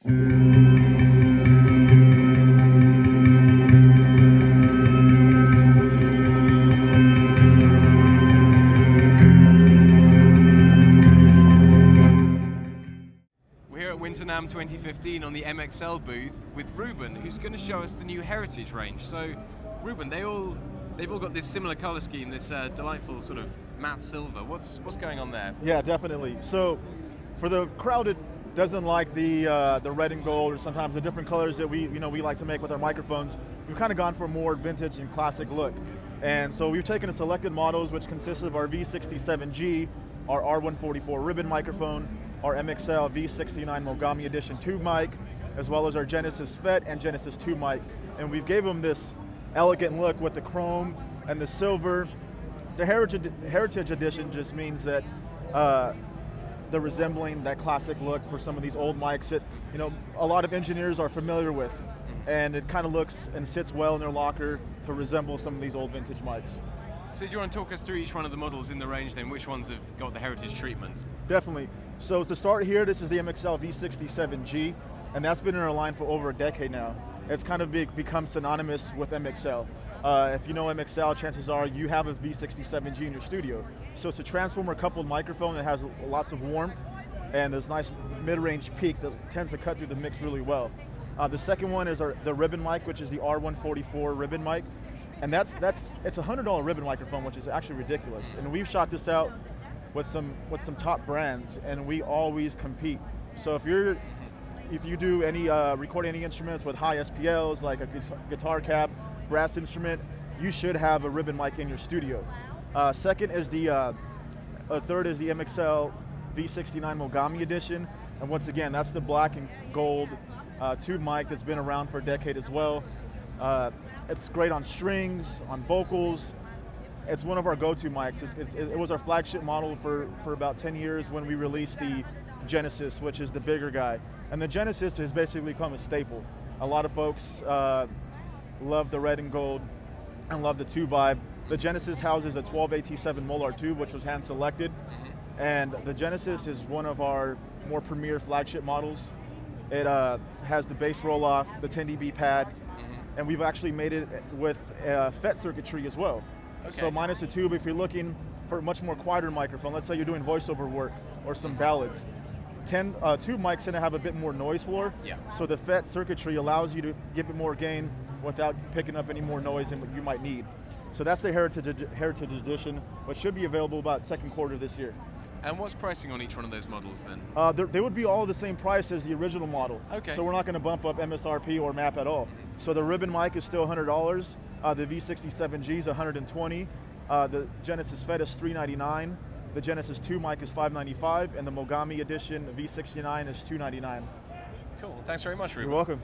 NAMM 2015 on the MXL booth with Ruben, who's going to show us the new Heritage range. So, Ruben, they've all got this similar color scheme, this delightful sort of matte silver. What's going on there? Yeah, definitely. So, for the crowd that doesn't like the red and gold, or sometimes the different colors that we like to make with our microphones, we've kind of gone for a more vintage and classic look. And so we've taken the selected models, which consist of our V67G, our R144 ribbon microphone, our MXL V69 Mogami Edition tube mic, as well as our Genesis FET and Genesis 2 mic. And we've gave them this elegant look with the chrome and the silver. The Heritage Edition just means that they're resembling that classic look for some of these old mics that a lot of engineers are familiar with. And it kind of looks and sits well in their locker to resemble some of these old vintage mics. So do you want to talk us through each one of the models in the range then? Which ones have got the Heritage treatment? Definitely. So to start here, this is the MXL V67G, and that's been in our line for over a decade now. It's kind of become synonymous with MXL. If you know MXL, chances are you have a V67G in your studio. So it's a transformer coupled microphone that has lots of warmth and this nice mid-range peak that tends to cut through the mix really well. The second one is the ribbon mic, which is the R144 ribbon mic. And it's a $100 ribbon microphone, which is actually ridiculous. And we've shot this out with some top brands, and we always compete. So if you do any record any instruments with high SPLs, like a guitar cap, brass instrument, you should have a ribbon mic in your studio. Third is the MXL V69 Mogami Edition, and once again, that's the black and gold tube mic that's been around for a decade as well. It's great on strings, on vocals. It's one of our go-to mics. It was our flagship model for about 10 years when we released the Genesis, which is the bigger guy. And the Genesis has basically become a staple. A lot of folks love the red and gold and love the tube vibe. The Genesis houses a 12AT7 molar tube, which was hand selected. And the Genesis is one of our more premier flagship models. It has the bass roll-off, the 10 dB pad, and we've actually made it with FET circuitry as well. Okay. So minus the tube, if you're looking for a much more quieter microphone, let's say you're doing voiceover work or some ballads, tube mics tend to have a bit more noise floor, so the FET circuitry allows you to give it more gain without picking up any more noise than what you might need. So that's the Heritage Edition, which should be available about second quarter this year. And what's pricing on each one of those models then? They would be all the same price as the original model. Okay. So we're not going to bump up MSRP or MAP at all. So the ribbon mic is still $100. The V67G is $120. The Genesis FET is $399. The Genesis 2 mic is $595, and the Mogami Edition V69 is $299. Cool. Thanks very much, Ruben. You're welcome.